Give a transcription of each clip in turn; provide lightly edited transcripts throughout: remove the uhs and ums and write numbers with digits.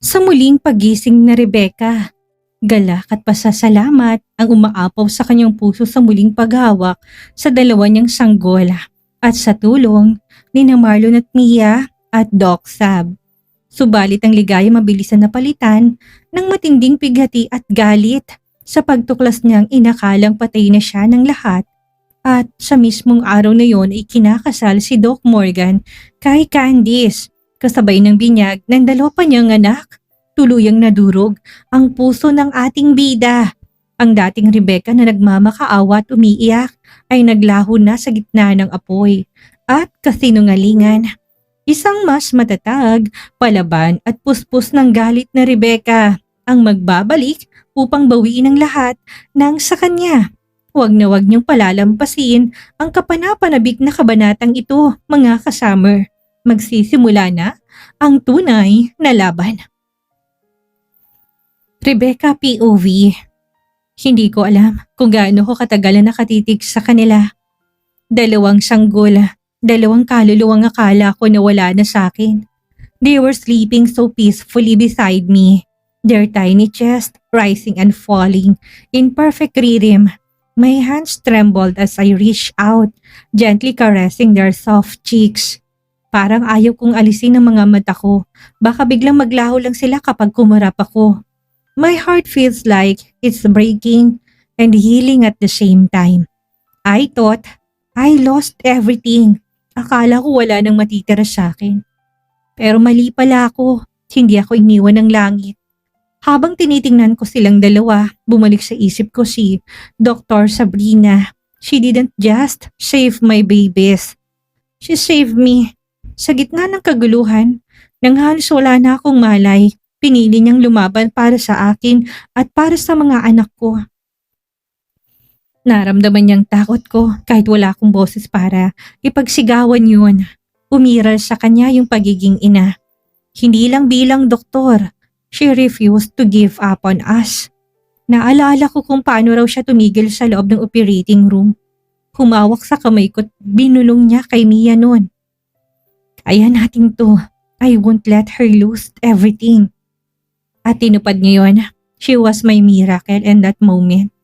Sa muling pagising na Rebecca, galak at pasasalamat ang umaapaw sa kanyang puso sa muling paghawak sa dalawa niyang sanggol at sa tulong ni na Marlon at Mia at Doc Sab. Subalit ang ligaya mabilis na napalitan ng matinding pighati at galit sa pagtuklas niyang inakalang patay na siya ng lahat at sa mismong araw na yon ay kinakasal si Doc Morgan kay Candice kasabay ng binyag ng dalawa pa niyang anak. Tuluyang nadurog ang puso ng ating bida. Ang dating Rebecca na nagmamakaawa at umiiyak ay naglaho na sa gitna ng apoy at kasinungalingan. Isang mas matatag, palaban at puspos ng galit na Rebecca ang magbabalik upang bawiin ang lahat ng sa kanya. Huwag na huwag niyong palalampasin ang kapanapanabik na kabanatang ito, mga kasummer. Magsisimula na ang tunay na laban. Rebecca POV. Hindi ko alam kung gaano ko katagal na nakatitig sa kanila. Dalawang sanggol, dalawang kaluluwang akala ko na wala na sa akin. They were sleeping so peacefully beside me, their tiny chest rising and falling in perfect rhythm. My hands trembled as I reached out, gently caressing their soft cheeks. Parang ayaw kong alisin ang mga mata ko, baka biglang maglaho lang sila kapag kumarap ako. My heart feels like it's breaking and healing at the same time. I thought I lost everything. Akala ko wala nang matitira sa akin. Pero mali pala ako. Hindi ako iniwan ng langit. Habang tinitingnan ko silang dalawa, bumalik sa isip ko si Dr. Sabrina. She didn't just save my babies. She saved me. Sa gitna ng kaguluhan, nang halos wala na akong malay, pinili niyang lumaban para sa akin at para sa mga anak ko. Naramdaman niyang takot ko kahit wala akong boses para ipagsigawan yun. Umiral sa kanya yung pagiging ina. Hindi lang bilang doktor, she refused to give up on us. Naalala ko kung paano raw siya tumigil sa loob ng operating room. Humawak sa kamay ko at binulong niya kay Mia noon. Kaya natin to. I won't let her lose everything. At tinupad niya yun. She was my miracle in that moment.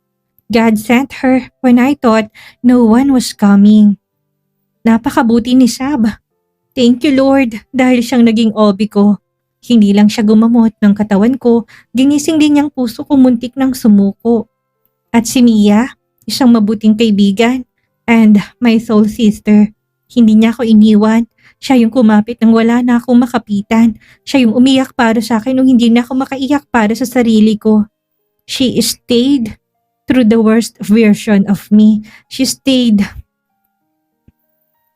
God sent her when I thought no one was coming. Napakabuti ni Sab. Thank you Lord dahil siyang naging obi ko. Hindi lang siya gumamot ng katawan ko, ginising din niyang puso ko muntik ng sumuko. At si Mia, isang mabuting kaibigan and my soul sister. Hindi niya ako iniwan. Siya yung kumapit nang wala na akong makapitan. Siya yung umiyak para sa akin nung hindi na ako makaiyak para sa sarili ko. She stayed through the worst version of me. She stayed.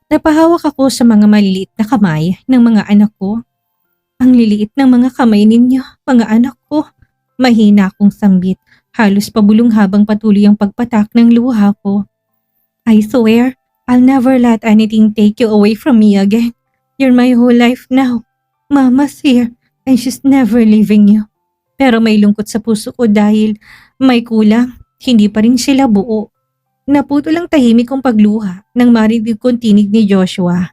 Napahawak ako sa mga maliliit na kamay ng mga anak ko. Ang liliit ng mga kamay ninyo, mga anak ko. Mahina akong sambit, halos pabulong habang patuloy ang pagpatak ng luha ko. I swear, I'll never let anything take you away from me again. You're my whole life now. Mama's here and she's never leaving you. Pero may lungkot sa puso ko dahil may kulang. Hindi pa rin sila buo. Naputo lang tahimik kong pagluha nang marinig kong tinig ni Joshua.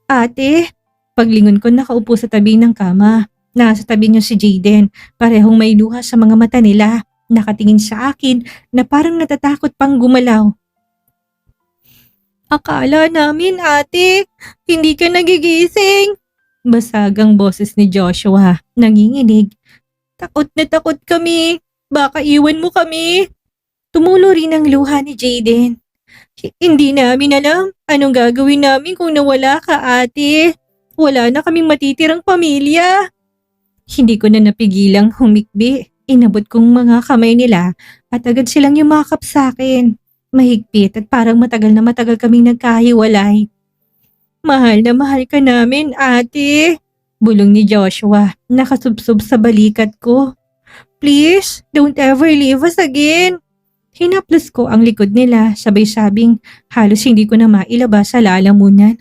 Ate, paglingon ko nakaupo sa tabi ng kama. Nasa tabi niya si Jaden. Parehong may luha sa mga mata nila. Nakatingin sa akin na parang natatakot pang gumalaw. Akala namin ate, hindi ka nagigising. Basagang boses ni Joshua, nanginginig. Takot na takot kami, baka iwan mo kami. Tumulo rin ang luha ni Jaden. Hindi namin alam anong gagawin namin kung nawala ka ate. Wala na kaming matitirang pamilya. Hindi ko na napigilang humikbi. Inabot kong mga kamay nila at agad silang yumakap sa akin. Mahigpit at parang matagal na matagal kaming nagkahiwalay. Mahal na mahal ka namin, ate. Bulong ni Joshua, nakasubsob sa balikat ko. Please, don't ever leave us again. Hinaplos ko ang likod nila, sabay-sabing halos hindi ko na mailabas sa lalamunan.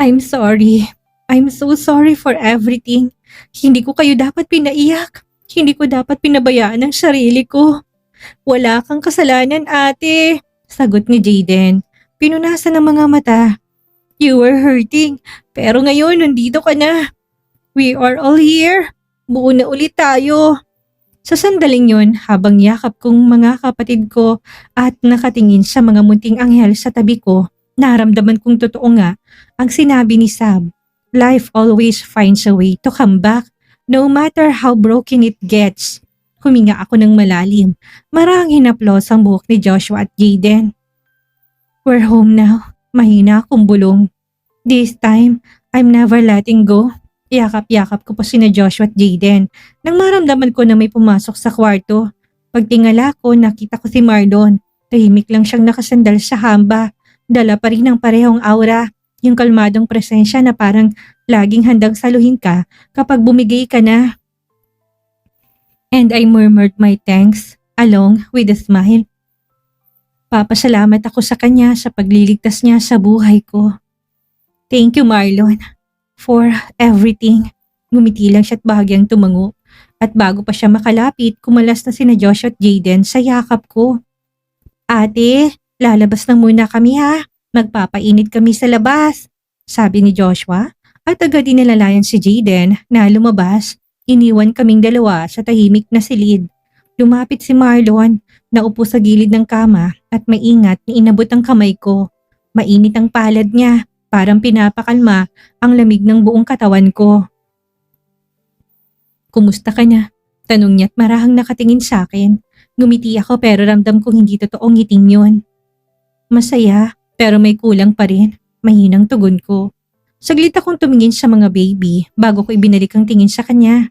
I'm sorry. I'm so sorry for everything. Hindi ko kayo dapat pinaiyak. Hindi ko dapat pinabayaan ang sarili ko. Wala kang kasalanan ate, sagot ni Jaden. Pinunasan ng mga mata. You were hurting, pero ngayon nandito ka na. We are all here. Buo na ulit tayo. Sa sandaling yon, habang yakap kong mga kapatid ko at nakatingin sa mga munting anghel sa tabi ko, naramdaman kong totoo nga ang sinabi ni Sab. Life always finds a way to come back, no matter how broken it gets. Huminga ako ng malalim. Marahang hinaplos ang buhok ni Joshua at Jaden. We're home now. Mahina akong bulong. This time, I'm never letting go. Yakap-yakap ko pa sina Joshua at Jaden nang maramdaman ko na may pumasok sa kwarto. Pagtingala ko, nakita ko si Marlon. Tahimik lang siyang nakasandal sa hamba. Dala pa rin ang parehong aura. Yung kalmadong presensya na parang laging handang saluhin ka kapag bumigay ka na. And I murmured my thanks along with a smile. Papasalamat ako sa kanya sa pagliligtas niya sa buhay ko. Thank you, Marlon, for everything. Ngumiti lang siya at bahagyang tumango. At bago pa siya makalapit, kumalas na sina Joshua at Jaden sa yakap ko. Ate, lalabas na muna kami ha. Magpapainit kami sa labas, sabi ni Joshua at agad dinalalayan si Jaden na lumabas. Iniwan kaming dalawa sa tahimik na silid. Lumapit si Marlon, naupo sa gilid ng kama at maingat na inabot ang kamay ko. Mainit ang palad niya, parang pinapakalma ang lamig ng buong katawan ko. Kumusta ka na? Tanong niya at marahang nakatingin sa akin. Ngumiti ako pero ramdam kong hindi totoong ngiting yun. Masaya pero may kulang pa rin. Mahinang tugon ko. Saglit akong tumingin sa mga baby bago ko ibinalik ang tingin sa kanya.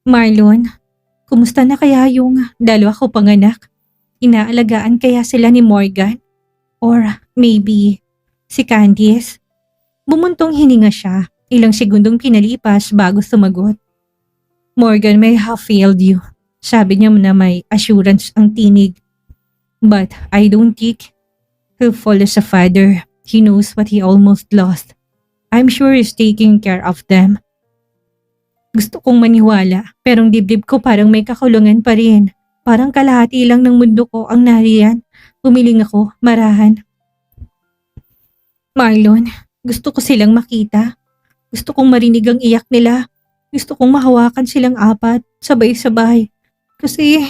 Marlon, kumusta na kaya yung dalawa ko panganak? Inaalagaan kaya sila ni Morgan? Or maybe si Candice? Bumuntong hininga siya. Ilang segundong pinalipas bago sumagot. Morgan may have failed you. Sabi niya na may assurance ang tinig. But I don't think he'll fall as a father. He knows what he almost lost. I'm sure he's taking care of them. Gusto kong maniwala pero ang dibdib ko parang may kakulungan pa rin. Parang kalahati lang ng mundo ko ang nariyan. Umiling ako, marahan. Marlon, gusto ko silang makita. Gusto kong marinig ang iyak nila. Gusto kong mahawakan silang apat, sabay-sabay. Kasi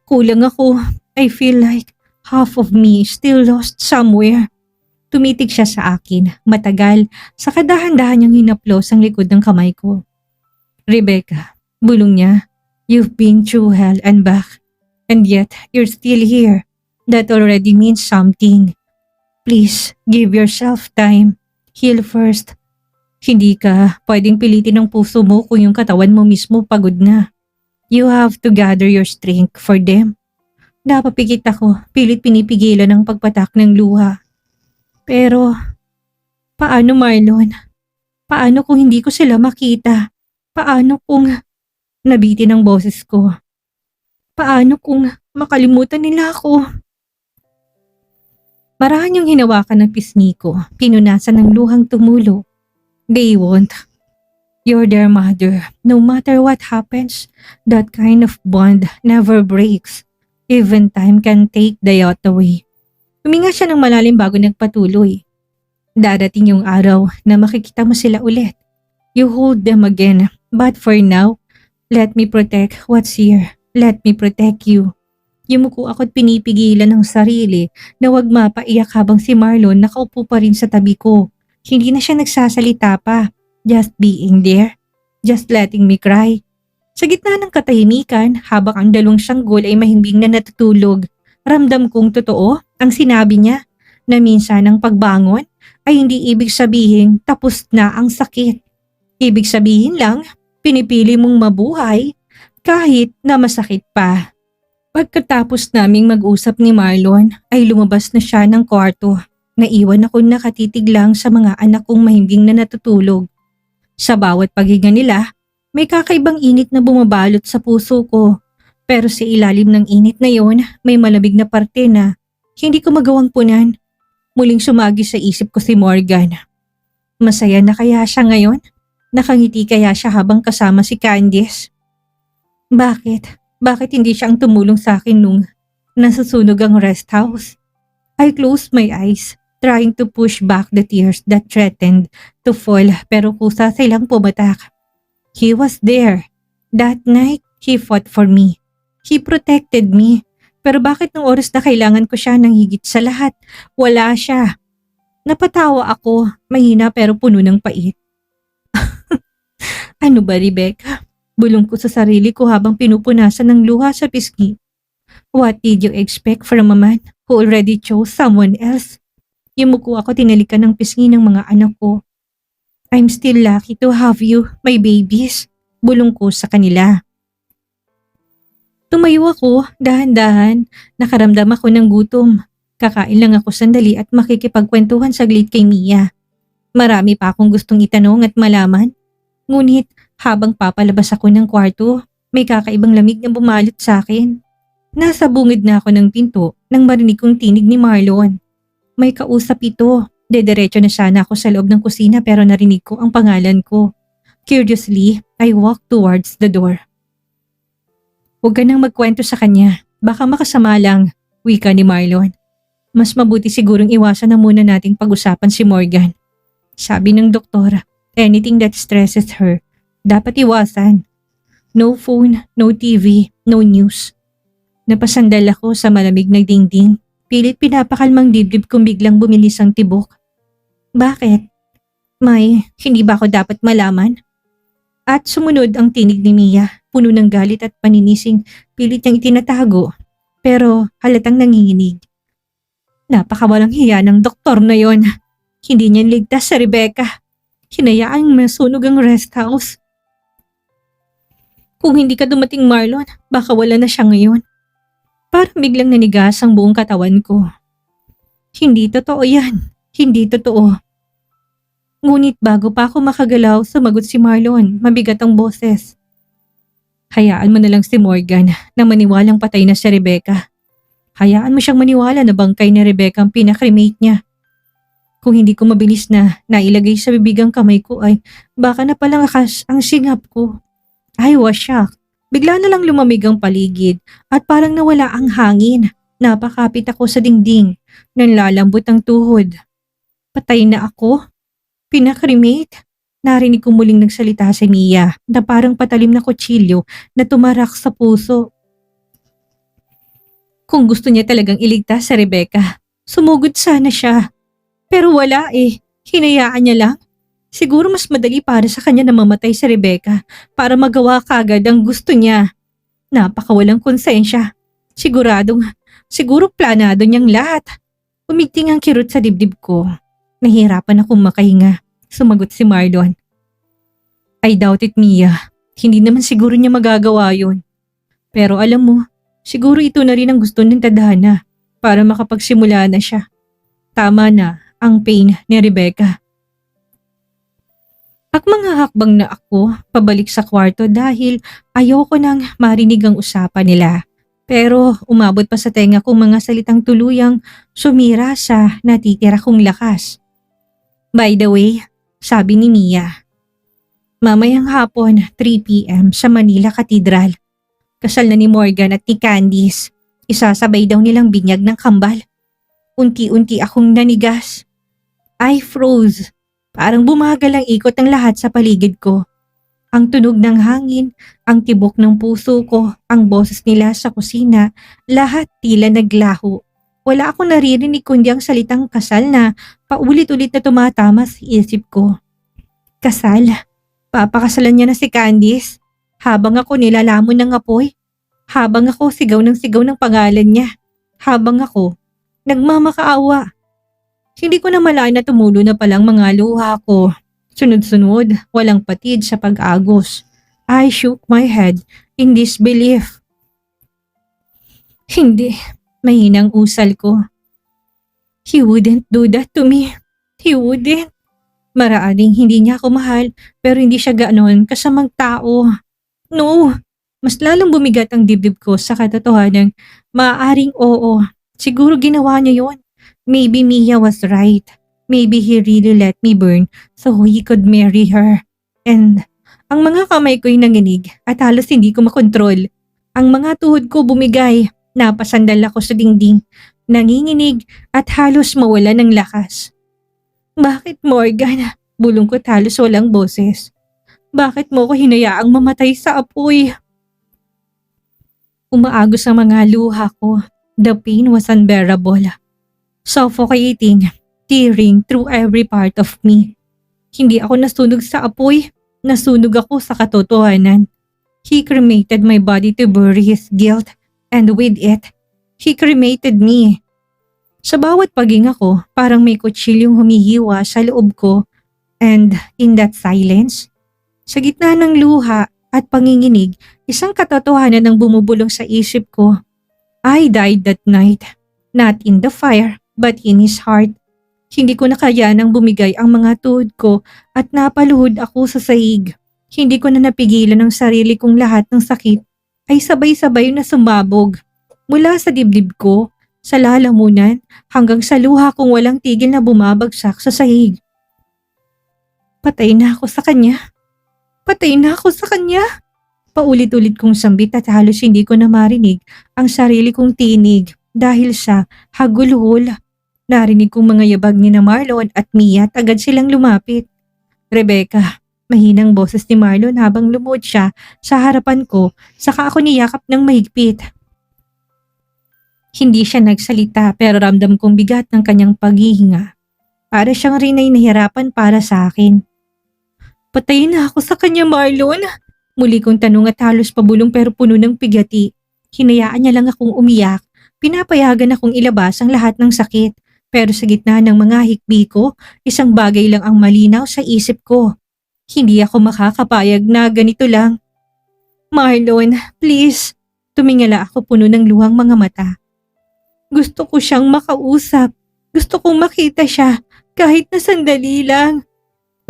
kulang ako. I feel like half of me is still lost somewhere. Tumitig siya sa akin, matagal, sa kadahan-dahan niyang hinaplos ang likod ng kamay ko. Rebecca, bulong niya, you've been through hell and back, and yet you're still here. That already means something. Please, give yourself time. Heal first. Hindi ka pwedeng pilitin ng puso mo kung yung katawan mo mismo pagod na. You have to gather your strength for them. Napapikit ako, pilit pinipigilan ang pagpatak ng luha. Pero, paano Marlon? Paano kung hindi ko sila makita? Paano kung nabitin ang boses ko? Paano kung makalimutan nila ako? Marahan yung hinawakan ng pisngi ko, pinunasan ng luhang tumulo. They won't. You're their mother. No matter what happens, that kind of bond never breaks. Even time can take the yacht away. Huminga siya ng malalim bago nagpatuloy. Darating yung araw na makikita mo sila ulit. You hold them again. But for now, let me protect what's here. Let me protect you. Yumuko ako't pinipigilan ng sarili na wag mapaiyak habang si Marlon nakaupo pa rin sa tabi ko. Hindi na siya nagsasalita pa. Just being there. Just letting me cry. Sa gitna ng katahimikan, habang ang dalawang sanggol ay mahimbing na natutulog, ramdam kong totoo ang sinabi niya na minsan ang pagbangon ay hindi ibig sabihin tapos na ang sakit. Ibig sabihin lang, pinipili mong mabuhay kahit na masakit pa. Pagkatapos naming mag-usap ni Marlon ay lumabas na siya ng kwarto. Naiwan ako nakatitig lang sa mga anak kong mahimbing na natutulog. Sa bawat paghinga nila, may kakaibang init na bumabalot sa puso ko. Pero sa ilalim ng init na yon, may malamig na parte na hindi ko magawang punan. Muling sumagi sa isip ko si Morgan. Masaya na kaya siya ngayon? Nakangiti kaya siya habang kasama si Candice? Bakit? Bakit hindi siya ang tumulong sa akin nung nasusunog ang rest house? I closed my eyes. trying to push back the tears that threatened to fall pero kusa silang pumatak. He was there. That night, he fought for me. He protected me. Pero bakit nung oras na kailangan ko siya ng higit sa lahat, wala siya? Napatawa ako, mahina pero puno ng pait. Ano ba, Rebecca? Bulong ko sa sarili ko habang pinupunasan ng luha sa pisngi. What did you expect from a man who already chose someone else? Yumuko ako tinalikan ng pisngi ng mga anak ko. I'm still lucky to have you, my babies. Bulong ko sa kanila. Tumayo ako, dahan-dahan. Nakaramdam ako ng gutom. Kakain lang ako sandali at makikipagkwentuhan saglit kay Mia. Marami pa akong gustong itanong at malaman. Ngunit habang papalabas ako ng kwarto, may kakaibang lamig na bumalot sa akin. Nasa bungid na ako ng pinto nang marinig kong tinig ni Marlon. May kausap ito. Dediretso na sana ako sa loob ng kusina pero narinig ko ang pangalan ko. Curiously, I walked towards the door. Huwag ka nang magkwento sa kanya. Baka makasama lang, wika ni Marlon. Mas mabuti sigurong iwasan na muna nating pag-usapan si Morgan. Sabi ng doktor, anything that stresses her, dapat iwasan. No phone, no TV, no news. Napasandal ako sa malamig na dingding. Pilit pinapakalmang dibdib kong biglang bumilis ang tibok. Bakit? May, hindi ba ako dapat malaman? At sumunod ang tinig ni Mia, puno ng galit at paninising pilit niyang itinatago. Pero halatang nanginginig. Napakawalang hiya ng doktor na yon. Hindi niya ligtas sa Rebecca. Hinayaang masunog ang rest house. Kung hindi ka dumating, Marlon, baka wala na siya ngayon. Parang biglang nanigas ang buong katawan ko. Hindi totoo yan. Hindi totoo. Ngunit bago pa ako makagalaw, sumagot si Marlon, mabigat ang boses. Hayaan mo na lang si Morgan na maniwalang patay na si Rebecca. Hayaan mo siyang maniwala na bangkay ni Rebecca ang pinakremate niya. Kung hindi ko mabilis na nailagay sa bibigang kamay ko ay baka na palang akas ang singap ko. I was shocked. Bigla na lang lumamig ang paligid at parang nawala ang hangin. Napakapit ako sa dingding. Nanlalambot ang tuhod. Patay na ako? Pinakremate? Narinig ko muling nagsalita si Mia na parang patalim na kutsilyo na tumarak sa puso. Kung gusto niya talagang iligtas sa Rebecca, sumugod sana siya. Pero wala eh. Hinayaan niya lang. Siguro mas madali para sa kanya na mamatay si Rebecca para magawa kagad ang gusto niya. Napakawalang konsensya. Siguro planado niyang lahat. Umigting ang kirot sa dibdib ko. Nahihirapan akong makahinga. Sumagot si Marlon. I doubt it, Mia. Hindi naman siguro niya magagawa yun. Pero alam mo, siguro ito na rin ang gusto ng tadhana para makapagsimula na siya. Tama na ang pain ni Rebecca. Hakbang na ako pabalik sa kwarto dahil ayoko nang marinig ang usapan nila. Pero umabot pa sa tenga kong mga salitang tuluyang sumira sa natitira kong lakas. By the way, sabi ni Mia, mamayang hapon 3 p.m. sa Manila Cathedral. Kasal na ni Morgan at ni Candice. Isasabay daw nilang binyag ng kambal. Unti-unti akong nanigas. I froze. Parang bumagal ang ikot ng lahat sa paligid ko. Ang tunog ng hangin, ang tibok ng puso ko, ang boses nila sa kusina, lahat tila naglaho. Wala akong naririnig kundi ang salitang kasal na paulit-ulit na tumatama sa isip ko. Kasal? Papakasalan niya na si Candice? Habang ako nilalamon ng apoy? Habang ako sigaw ng pangalan niya? Habang ako nagmamakaawa? Hindi ko na malayan na tumulo na palang mga luha ko. Sunod-sunod, walang patid sa pag-agos. I shook my head in disbelief. Hindi, mahinang usal ko. He wouldn't do that to me. He wouldn't. Maraaring hindi niya ako mahal pero hindi siya ganoon kasamang tao. No, mas lalong bumigat ang dibdib ko sa katotohanan. Maaaring oo, siguro ginawa niya yon. Maybe Mia was right. Maybe he really let me burn so he could marry her. And ang mga kamay ko'y nanginig at halos hindi ko makontrol. Ang mga tuhod ko bumigay. Napasandal ako sa dingding. nanginginig at halos mawala ng lakas. Bakit, Morgan? Bulong ko halos walang boses. Bakit mo ko hinayaang mamatay sa apoy? Umaagos ang mga luha ko. The pain was unbearable. Suffocating, tearing through every part of me. Hindi ako nasunog sa apoy. Nasunog ako sa katotohanan. He cremated my body to bury his guilt, and with it, he cremated me. Sa bawat paghinga ko, parang may kutsilyong humihiwa sa loob ko, and in that silence, sa gitna ng luha at panginginig, isang katotohanan ang bumubulong sa isip ko. I died that night, not in the fire, but in his heart. Hindi ko nakayanang bumigay ang mga tuhod ko at napaluhod ako sa sahig. Hindi ko na napigilan ang sarili kong lahat ng sakit ay sabay-sabay na sumabog. Mula sa dibdib ko, sa lalamunan, hanggang sa luha kong walang tigil na bumabagsak sa sahig. Patay na ako sa kanya. Patay na ako sa kanya. Paulit-ulit kong sambit at halos hindi ko na marinig ang sarili kong tinig dahil sa hagulhol. Narinig kong mga yabag ni na Marlon at Mia at agad silang lumapit. Rebecca, mahinang boses ni Marlon habang lumuhod siya sa harapan ko, saka ako niyakap ng mahigpit. Hindi siya nagsalita pero ramdam kong bigat ng kanyang paghihinga. Para siyang rin ay nahirapan para sa akin. Patayin na ako sa kanya, Marlon. Muli kong tanong at halos pabulong pero puno ng pigati. Hinayaan niya lang akong umiyak. Pinapayagan akong ilabas ang lahat ng sakit. Pero sa gitna ng mga hikbi ko, isang bagay lang ang malinaw sa isip ko. Hindi ako makakapayag na ganito lang. Marlon, please. Tumingala ako puno ng luhang mga mata. Gusto ko siyang makausap. Gusto kong makita siya kahit na sandali lang.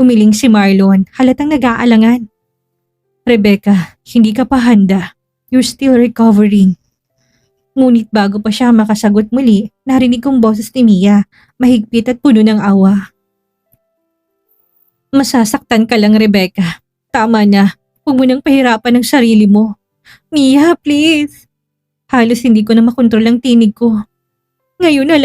Umiling si Marlon, halatang nag-aalangan. Rebecca, hindi ka pa handa. You're still recovering. Ngunit bago pa siya makasagot muli, narinig kong boses ni Mia, mahigpit at puno ng awa. Masasaktan ka lang, Rebecca. Tama na, huwag mo nang pahirapan ang sarili mo. Mia, please. Halos hindi ko na makontrol ang tinig ko. Ngayon na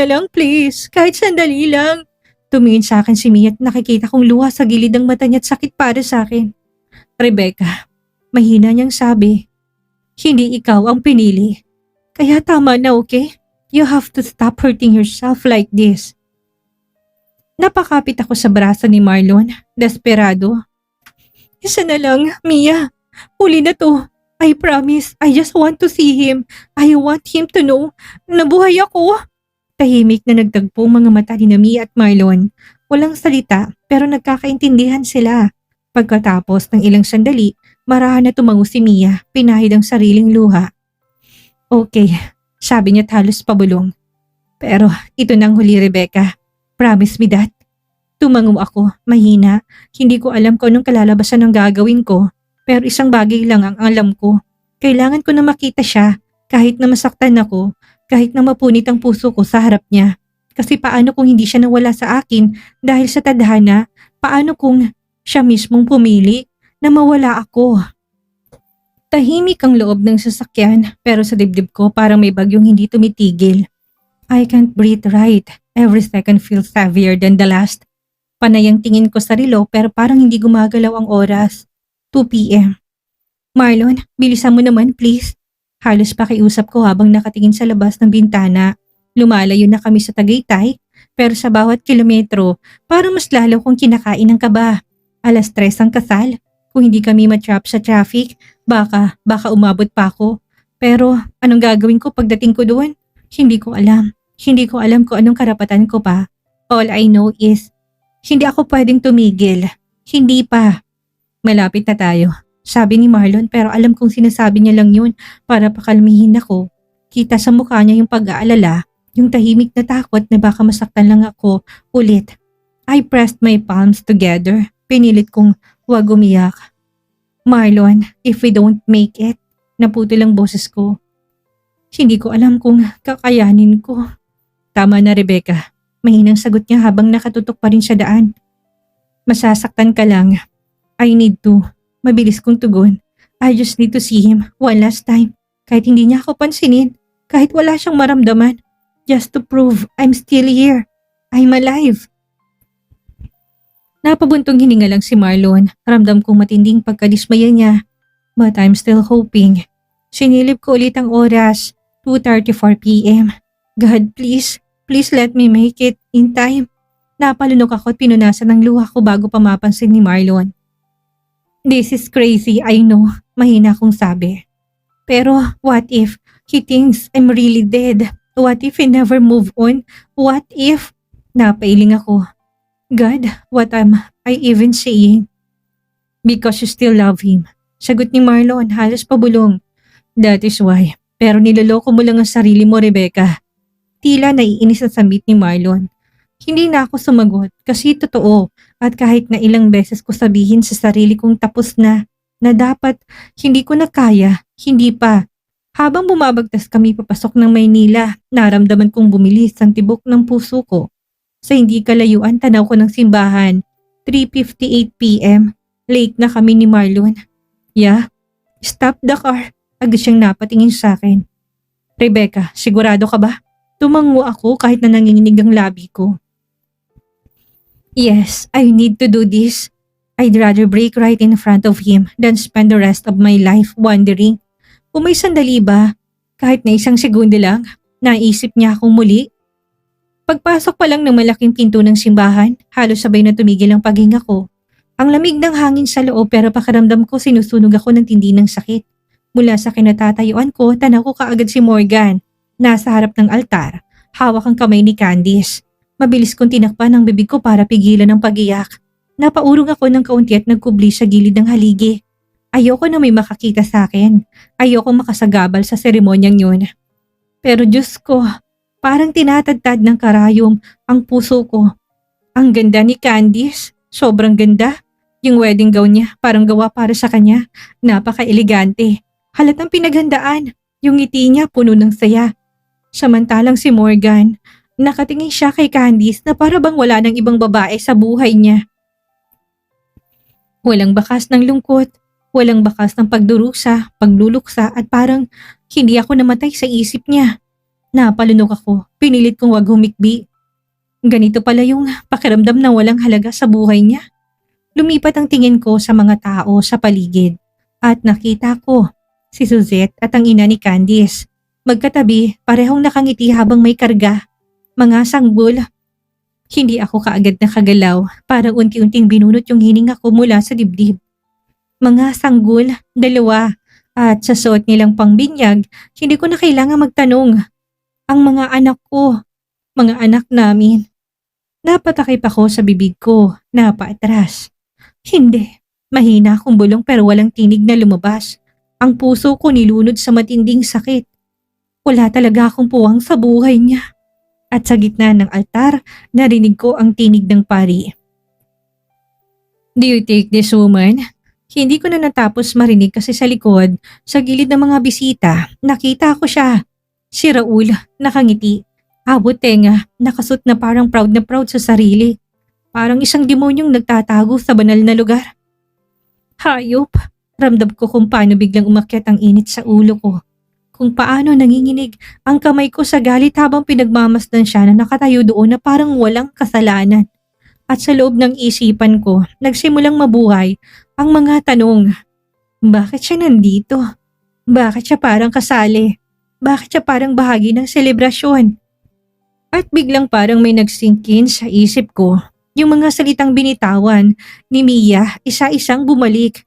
lang please, kahit sandali lang. Tumingin sa akin si Mia at nakikita kong luha sa gilid ng mata niya at sakit para sa akin. Rebecca, mahina niyang sabi. Hindi ikaw ang pinili. Kaya tama na, okay? You have to stop hurting yourself like this. Napakapit ako sa braso ni Marlon, desperado. Isa na lang, Mia. Huli na to. I promise, I just want to see him. I want him to know na buhay ako. Tahimik na nagtagpo mga mata ni Mia at Marlon. Walang salita pero nagkakaintindihan sila. Pagkatapos ng ilang sandali, marahan na tumango si Mia, pinahid ang sariling luha. Okay, sabi niya halos pabulong. Pero ito nang huli, Rebecca. Promise me that. Tumango ako, mahina. Hindi ko alam kung anong kalalabasan ng gagawin ko. Pero isang bagay lang ang alam ko. Kailangan ko na makita siya kahit na masaktan ako, kahit na mapunit ang puso ko sa harap niya. Kasi paano kung hindi siya nawala sa akin dahil sa tadhana? Paano kung siya mismong pumili na mawala ako? Tahimik ang loob ng sasakyan pero sa dibdib ko parang may bagyong hindi tumitigil. I can't breathe right. Every second feels heavier than the last. Panay ang tingin ko sa relo pero parang hindi gumagalaw ang oras. 2 p.m. Marlon, bilisan mo naman please. Halos pakiusap ko habang nakatingin sa labas ng bintana. Lumalayo na kami sa Tagaytay pero sa bawat kilometro parang mas lalo kong kinakain ng kaba. 3:00 ang kasal. Kung hindi kami matrap sa traffic, baka umabot pa ako. Pero anong gagawin ko pagdating ko doon? Hindi ko alam. Hindi ko alam kung anong karapatan ko pa. All I know is, hindi ako pwedeng tumigil. Hindi pa. Malapit na tayo, sabi ni Marlon pero alam kong sinasabi niya lang yun para pakalmihin ako. Kita sa mukha niya yung pag-aalala, yung tahimik na takot na baka masaktan lang ako ulit. I pressed my palms together. Pinilit kong huwag umiyak. Marlon, if we don't make it, naputol ang boses ko. Hindi ko alam kung kakayanin ko. Tama na, Rebecca. Mahinang sagot niya habang nakatutok pa rin sa daan. Masasaktan ka lang. I need to. Mabilis kong tugon. I just need to see him one last time. Kahit hindi niya ako pansinin. kahit wala siyang maramdaman. Just to prove I'm still here. I'm alive. Napabuntong hininga lang si Marlon. Ramdam kong matinding pagkadismaya niya. But I'm still hoping. Sinilip ko ulit ang oras. 2:34 p.m. God, please. Please let me make it in time. Napalunok ako at pinunasan ng luha ko bago pa mapansin ni Marlon. This is crazy, I know. Mahina kong sabi. Pero what if he thinks I'm really dead? What if he never move on? What if... Napailing ako. God, what am I even saying? Because you still love him. Sagot ni Marlon, halos pabulong. That is why. Pero niloloko mo lang ang sarili mo, Rebecca. Tila naiinis ang sambit ni Marlon. Hindi na ako sumagot kasi totoo at kahit na ilang beses ko sabihin sa sarili kong tapos na dapat hindi ko na kaya, hindi pa. Habang bumabagtas kami papasok ng Maynila, naramdaman kong bumilis ang tibok ng puso ko. Sa hindi kalayuan, tanaw ko ng simbahan. 3:58 p.m. Late na kami ni Marlon. Yeah, stop the car. Agad siyang napatingin sa akin. Rebecca, sigurado ka ba? Tumango ako kahit na nanginginig ang labi ko. Yes, I need to do this. I'd rather break right in front of him than spend the rest of my life wondering. Kung may sandali ba, kahit na isang segundo lang, naisip niya akong muli. Pagpasok pa lang ng malaking pinto ng simbahan, halos sabay na tumigil ang paghinga ko. Ang lamig ng hangin sa loob pero pakiramdam ko sinusunog ako ng tindi ng sakit. Mula sa kinatatayuan ko, tanaw ko kaagad si Morgan. Nasa harap ng altar, hawak ang kamay ni Candice. Mabilis kong tinakpan ang bibig ko para pigilan ang pag-iyak. Napaurong ako ng kaunti at nagkubli sa gilid ng haligi. Ayoko na may makakita sa akin. Ayoko makasagabal sa seremonyang yun. Pero Diyos ko, parang tinatadtad ng karayom ang puso ko. Ang ganda ni Candice, sobrang ganda. Yung wedding gown niya parang gawa para sa kanya. Napaka-elegante. Halatang pinaghandaan. Yung ngiti niya puno ng saya. Samantalang si Morgan, nakatingin siya kay Candice na para bang wala ng ibang babae sa buhay niya. Walang bakas ng lungkot, walang bakas ng pagdurusa, pagluluksa at parang hindi ako namatay sa isip niya. Napalunok ako, pinilit kong wag humikbi. Ganito pala yung pakiramdam na walang halaga sa buhay niya. Lumipat ang tingin ko sa mga tao sa paligid at nakita ko si Suzette at ang ina ni Candice. Magkatabi, parehong nakangiti habang may karga. Mga sanggol. Hindi ako kaagad nakagalaw, parang unti-unting binunot yung hininga ko mula sa dibdib. Mga sanggol, dalawa, at sa suot nilang pangbinyag, hindi ko na kailangan magtanong. Ang mga anak ko, mga anak namin. Napatakip ako sa bibig ko, napaatras. Hindi, mahina akong bulong pero walang tinig na lumabas. Ang puso ko nilunod sa matinding sakit. Wala talaga akong puwang sa buhay niya. At sa gitna ng altar, narinig ko ang tinig ng pari. Do you take this woman? Hindi ko na natapos marinig kasi sa likod, sa gilid ng mga bisita, nakita ko siya. Si Raul, nakangiti. Abot tenga, nakasut na parang proud na proud sa sarili. Parang isang demonyong nagtatago sa banal na lugar. Hayop, ramdam ko kung paano biglang umakyat ang init sa ulo ko. Kung paano nanginginig ang kamay ko sa galit habang pinagmamasdan siya na nakatayo doon na parang walang kasalanan. At sa loob ng isipan ko, nagsimulang mabuhay ang mga tanong. Bakit siya nandito? Bakit siya parang kasali? Bakit siya parang bahagi ng selebrasyon? At biglang parang may nagsingkin sa isip ko. Yung mga salitang binitawan ni Mia isa-isang bumalik.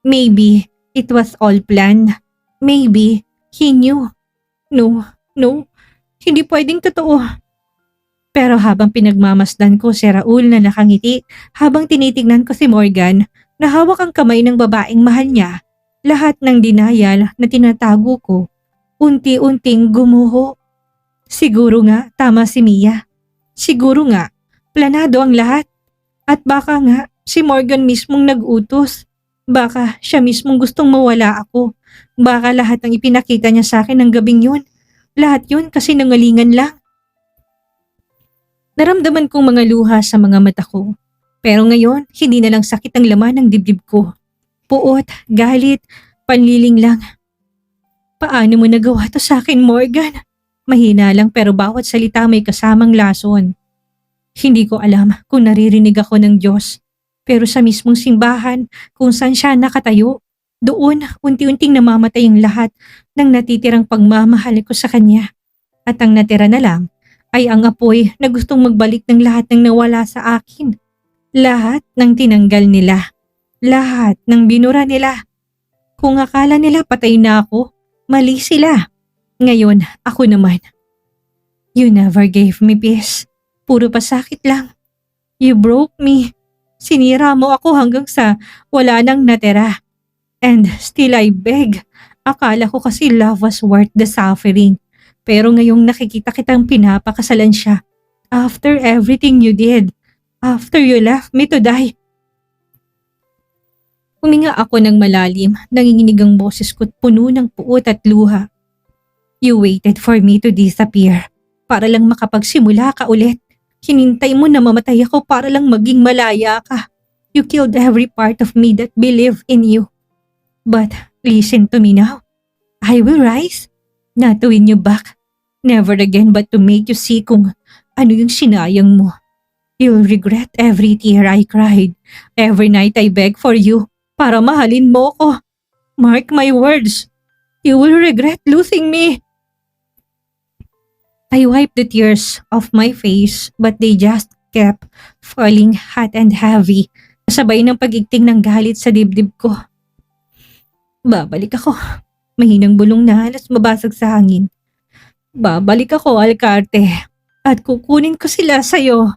Maybe it was all planned. Maybe he knew. No, hindi pwedeng totoo. Pero habang pinagmamasdan ko si Raul na nakangiti, habang tinitignan ko si Morgan na hawak ang kamay ng babaeng mahal niya, lahat ng denial na tinatago ko, unti-unting gumuho. Siguro nga tama si Mia. Siguro nga planado ang lahat. At baka nga si Morgan mismong nag-utos. Baka siya mismong gustong mawala ako. Baka lahat ng ipinakita niya sa akin ng gabing yun. Lahat yun kasi nangalingan lang. Naramdaman kong mga luha sa mga mata ko. Pero ngayon, hindi na lang sakit ang laman ng dibdib ko. Puot, galit, panliling lang. Paano mo nagawa to sa akin, Morgan? Mahina lang pero bawat salita may kasamang lason. Hindi ko alam kung naririnig ako ng Diyos. Pero sa mismong simbahan kung saan siya nakatayo, doon unti-unting namamatay ang lahat ng natitirang pagmamahal ko sa kanya. At ang natira na lang ay ang apoy na gustong magbalik ng lahat ng nawala sa akin. Lahat ng tinanggal nila. Lahat ng binura nila. Kung akala nila patay na ako, mali sila. Ngayon, ako naman. You never gave me peace. Puro pasakit lang. You broke me. Sinira mo ako hanggang sa wala nang natira. And still I beg. Akala ko kasi love was worth the suffering. Pero ngayong nakikita kitang pinapakasalan siya. After everything you did. After you left me to die. Huminga ako ng malalim, nanginginig ang boses ko't puno ng puot at luha. You waited for me to disappear para lang makapagsimula ka ulit. Hinintay mo na mamatay ako para lang maging malaya ka. You killed every part of me that believed in you. But listen to me now. I will rise, not to win you back. Never again but to make you see kung ano yung sinayang mo. You'll regret every tear I cried, every night I begged for you para mahalin mo ko. Mark my words. You will regret losing me. I wiped the tears off my face but they just kept falling hot and heavy kasabay ng pagigting ng galit sa dibdib ko. Babalik ako. Mahinang bulong na halos mabasag sa hangin. Babalik ako, Alcarte. At kukunin ko sila sa'yo.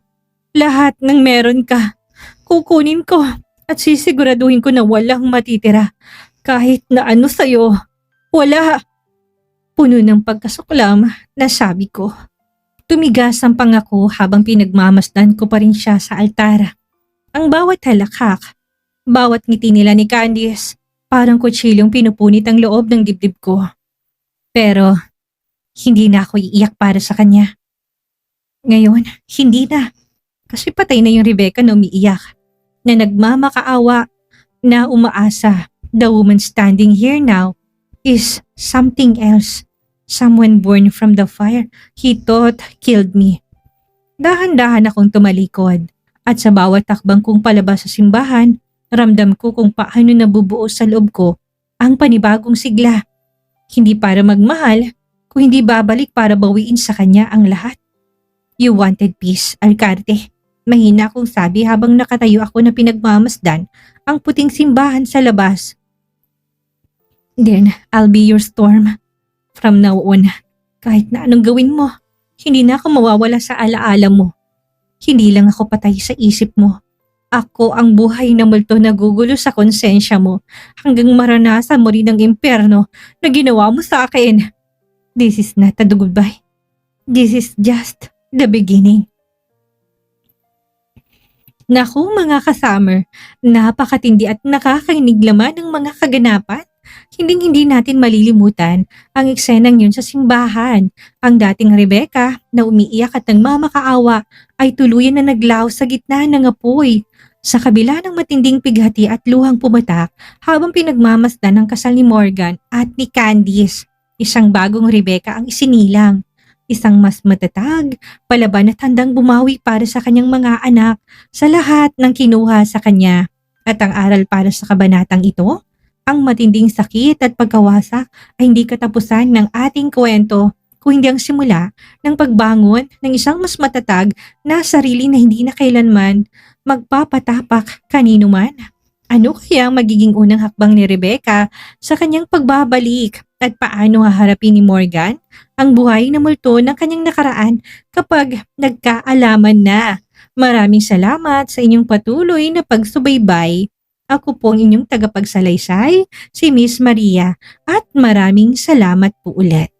Lahat ng meron ka. Kukunin ko at sisiguraduhin ko na walang matitira. Kahit na ano sa'yo. Wala. Puno ng pagkasuklam na sabi ko. Tumigas ang pangako habang pinagmamasdan ko pa rin siya sa altara. Ang bawat halakhak, bawat ngiti nila ni Candice, parang kutsilyong pinupunit ang loob ng dibdib ko. Pero hindi na ako iiyak para sa kanya. Ngayon, hindi na. Kasi patay na yung Rebecca na umiiyak, na nagmamakaawa, na umaasa. The woman standing here now is something else. Someone born from the fire he thought killed me. Dahan-dahan akong tumalikod at sa bawat takbang kong palabas sa simbahan, ramdam ko kung paano nabubuo sa loob ko ang panibagong sigla. Hindi para magmahal, kung hindi babalik para bawiin sa kanya ang lahat. You wanted peace, Alcarte. Mahina akong sabi habang nakatayo ako na pinagmamasdan ang puting simbahan sa labas. Then, I'll be your storm. From now on, kahit na anong gawin mo, hindi na ako mawawala sa alaala mo. Hindi lang ako patay sa isip mo. Ako ang buhay na multo na gugulo sa konsensya mo hanggang maranasan mo rin ang impyerno na ginawa mo sa akin. This is not a goodbye. This is just the beginning. Naku mga ka-summer, napakatindi at nakakainig laman ng mga kaganapan. Hindi natin malilimutan ang eksenang yun sa simbahan. Ang dating Rebecca na umiiyak at nagmamakaawa ay tuluyan na naglaw sa gitna ng apoy. Sa kabila ng matinding pighati at luhang pumatak habang pinagmamasdan ang kasal ni Morgan at ni Candice, isang bagong Rebecca ang isinilang. Isang mas matatag, palaban at handang bumawi para sa kanyang mga anak sa lahat ng kinuha sa kanya. At ang aral para sa kabanatang ito, ang matinding sakit at pagkawasak ay hindi katapusan ng ating kwento kung hindi ang simula ng pagbangon ng isang mas matatag na sarili na hindi na kailanman magpapatapak kanino man. Ano kaya ang magiging unang hakbang ni Rebecca sa kanyang pagbabalik at paano haharapin ni Morgan ang buhay na multo ng kanyang nakaraan kapag nagkaalaman na? Maraming salamat sa inyong patuloy na pagsubaybay. Ako po ang inyong tagapagsalaysay, si Miss Maria, at maraming salamat po ulit.